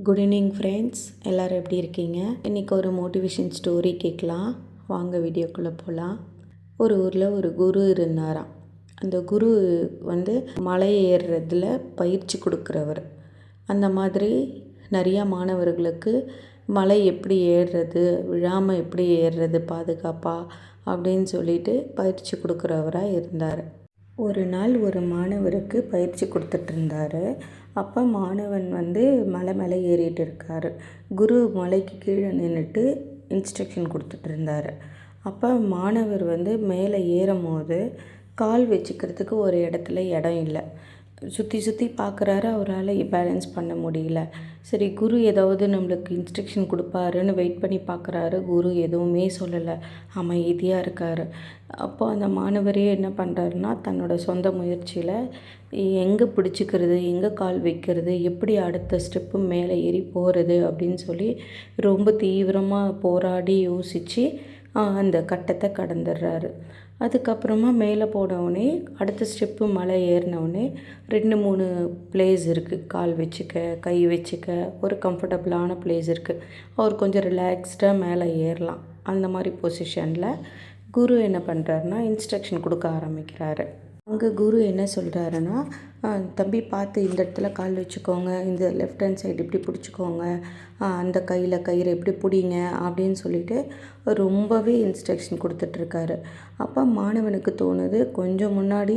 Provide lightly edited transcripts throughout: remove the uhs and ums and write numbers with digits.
Good evening friends, எல்லோரும் எப்படி இருக்கீங்க? இன்றைக்கி ஒரு மோட்டிவேஷன் ஸ்டோரி கேட்கலாம். வாங்க வீடியோக்குள்ளே போகலாம். ஒரு ஊரில் ஒரு குரு இருந்தாராம். அந்த குரு மலை ஏறுறதுல பயிற்சி கொடுக்குறவர். அந்த மாதிரி நிறையா மாணவர்களுக்கு மலை எப்படி ஏறுறது, விழாமல் எப்படி ஏறுறது பாதுகாப்பாக அப்படின்னு சொல்லிட்டு பயிற்சி கொடுக்குறவராக இருந்தார். ஒரு நாள் ஒரு மாணவருக்கு பயிற்சி கொடுத்துட்ருந்தார். அப்போ மாணவன் மலை மேலே ஏறிட்டு இருக்கார். குரு மலைக்கு கீழே நின்றுட்டு இன்ஸ்ட்ரக்ஷன் கொடுத்துட்ருந்தார். அப்போ மாணவர் மேலே ஏறும் போது கால் வச்சுக்கிறதுக்கு ஒரு இடத்துல இடம் இல்லை. சுற்றி சுற்றி பார்க்குறாரு, அவரால் பேலன்ஸ் பண்ண முடியல. சரி, குரு ஏதாவது நம்மளுக்கு இன்ஸ்ட்ரக்ஷன் கொடுப்பாருன்னு வெயிட் பண்ணி பார்க்குறாரு. குரு எதுவுமே சொல்லலை, அமைதியாக இருக்கார். அப்போ அந்த மாணவரே என்ன பண்ணுறாருன்னா, தன்னோட சொந்த முயற்சியில் எங்கே பிடிச்சிக்கிறது, எங்கே கால் வைக்கிறது, எப்படி அடுத்த ஸ்டெப்பு மேலே ஏறி போகிறது அப்படின்னு சொல்லி ரொம்ப தீவிரமாக போராடி யோசித்து அந்த கட்டத்தை கடந்துடுறாரு. அதுக்கப்புறமா மேலே போனவுடனே அடுத்த ஸ்டெப்பு மலை ஏறினவுடனே 2-3 பிளேஸ் இருக்குது. கால் வச்சுக்க, கை வச்சுக்க, ஒரு கம்ஃபர்டபுளான பிளேஸ் இருக்குது. அவர் கொஞ்சம் ரிலாக்ஸ்டாக மேலே ஏறலாம். அந்த மாதிரி பொசிஷனில் குரு என்ன பண்ணுறாருன்னா இன்ஸ்ட்ரக்ஷன் கொடுக்க ஆரம்பிக்கிறாரு. அங்கே குரு என்ன சொல்கிறாருன்னா, தம்பி பார்த்து இந்த இடத்துல கால் வச்சுக்கோங்க, இந்த லெஃப்ட் ஹேண்ட் சைடு இப்படி பிடிச்சிக்கோங்க, அந்த கையில் கயிறு எப்படி பிடிங்க அப்படின்னு சொல்லிட்டு ரொம்பவே இன்ஸ்ட்ரக்ஷன் கொடுத்துட்ருக்காரு. அப்போ மாணவனுக்கு தோணுது, கொஞ்சம் முன்னாடி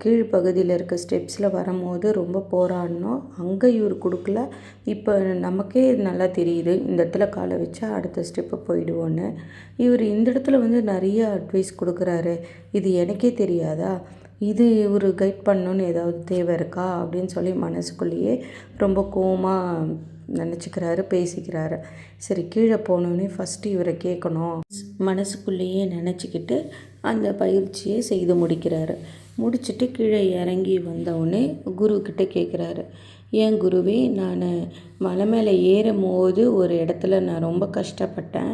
கீழ்ப்பகுதியில் இருக்க ஸ்டெப்ஸில் வரும்போது ரொம்ப போராடணும், அங்கே இவர் கொடுக்கல. இப்போ நமக்கே நல்லா தெரியுது, இந்த இடத்துல காலை வச்சா அடுத்த ஸ்டெப்பு போயிடுவோன்னு. இவர் இந்த இடத்துல நிறைய அட்வைஸ் கொடுக்குறாரு. இது எனக்கே தெரியாதா, இது ஒரு கைட் பண்ணணுன்னு ஏதாவது தேவை இருக்கா அப்படின்னு சொல்லி மனசுக்குள்ளேயே ரொம்ப கோவமாக நினச்சிக்கிறாரு, பேசிக்கிறாரு. சரி, கீழே போனோடனே ஃபஸ்ட்டு இவரை கேட்கணும் மனசுக்குள்ளேயே நினச்சிக்கிட்டு அந்த பயிற்சியை செய்து முடிக்கிறாரு. முடிச்சுட்டு கீழே இறங்கி வந்தவுடனே குருக்கிட்ட கேட்குறாரு, ஏன் குருவே, நான் மலை மேலே ஏறும் போது ஒரு இடத்துல நான் ரொம்ப கஷ்டப்பட்டேன்.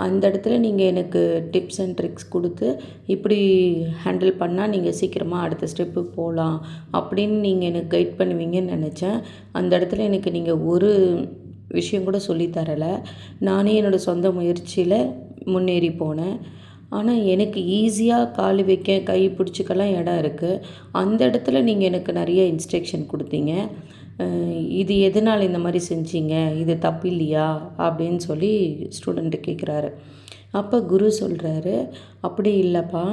அந்த இடத்துல நீங்கள் எனக்கு டிப்ஸ் அண்ட் ட்ரிக்ஸ் கொடுத்து இப்படி ஹேண்டில் பண்ணால் நீங்கள் சீக்கிரமாக அடுத்த ஸ்டெப்பு போகலாம் அப்படின்னு நீங்கள் எனக்கு கைட் பண்ணுவீங்கன்னு நினச்சேன். அந்த இடத்துல எனக்கு நீங்கள் ஒரு விஷயம் கூட சொல்லித்தரலை. நானே என்னோடய சொந்த முயற்சியில் முன்னேறி போனேன். ஆனால் எனக்கு ஈஸியாக கால் வைக்க, கை பிடிச்சிக்கலாம் இடம் இருக்குது. அந்த இடத்துல நீங்கள் எனக்கு நிறைய இன்ஸ்ட்ரக்ஷன் கொடுத்தீங்க. இது எதனால் இந்த மாதிரி செஞ்சீங்க, இது தப்பு இல்லையா அப்படின்னு சொல்லி ஸ்டூடெண்ட்டு கேட்குறாரு. அப்போ குரு சொல்கிறாரு, அப்படி இல்லைப்பா,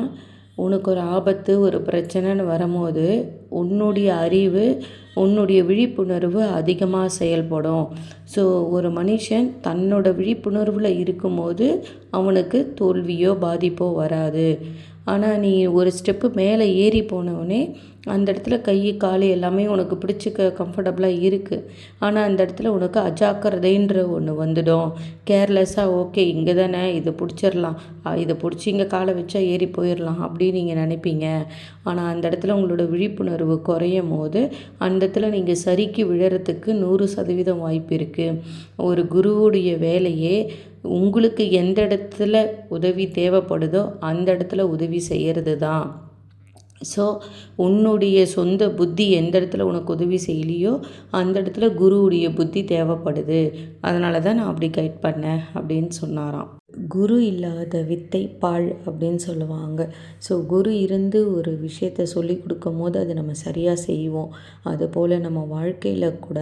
உனக்கு ஒரு ஆபத்து, ஒரு பிரச்சனைன்னு வரும்போது உன்னுடைய அறிவு, உன்னுடைய விழிப்புணர்வு அதிகமாக செயல்படும். ஸோ ஒரு மனுஷன் தன்னோட விழிப்புணர்வில் இருக்கும்போது அவனுக்கு தோல்வியோ பாதிப்போ வராது. ஆனால் நீ ஒரு ஸ்டெப்பு மேலே ஏறி போனவுடனே அந்த இடத்துல கை கால் எல்லாமே உனக்கு பிடிச்சிக்க கம்ஃபர்டபுளாக இருக்குது. ஆனால் அந்த இடத்துல உனக்கு அஜாக்கிரதைன்ற ஒன்று வந்துடும். கேர்லெஸ்ஸாக ஓகே இங்கே தானே, இதை பிடிச்சிடலாம், இதை பிடிச்சி இங்கே காலை வச்சா ஏறி போயிடலாம் அப்படின்னு நீங்கள் நினைப்பீங்க. ஆனால் அந்த இடத்துல உங்களோட விழிப்புணர்வு குறையும் போது அந்த இடத்துல நீங்கள் சரிக்கு விழறதுக்கு 100% வாய்ப்பு இருக்குது. ஒரு குருவுடைய வேலையே உங்களுக்கு எந்த இடத்துல உதவி தேவைப்படுதோ அந்த இடத்துல உதவி செய்கிறது தான். ஸோ உன்னுடைய சொந்த புத்தி எந்த இடத்துல உனக்கு உதவி செய்யலையோ அந்த இடத்துல குருவுடைய புத்தி தேவைப்படுது. அதனால தான் நான் அப்படி கைட் பண்ணேன் அப்படின்னு சொன்னாராம். குரு இல்லாத வித்தை பாழ் அப்படின்னு சொல்லுவாங்க. ஸோ குரு இருந்து ஒரு விஷயத்தை சொல்லி கொடுக்கும் போது அது நம்ம சரியாக செய்வோம். அதுபோல் நம்ம வாழ்க்கையில் கூட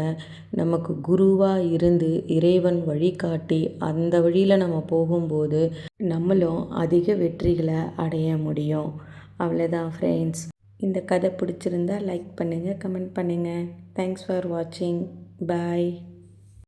நமக்கு குருவாக இருந்து இறைவன் வழிகாட்டி அந்த வழியில் நம்ம போகும்போது நம்மளும் அதிக வெற்றிகளை அடைய முடியும். அவ்வளோதான் ஃப்ரெண்ட்ஸ். இந்த கதை பிடிச்சிருந்தா லைக் பண்ணுங்கள், கமெண்ட் பண்ணுங்கள். தேங்க்ஸ் ஃபார் வாட்சிங். பாய்.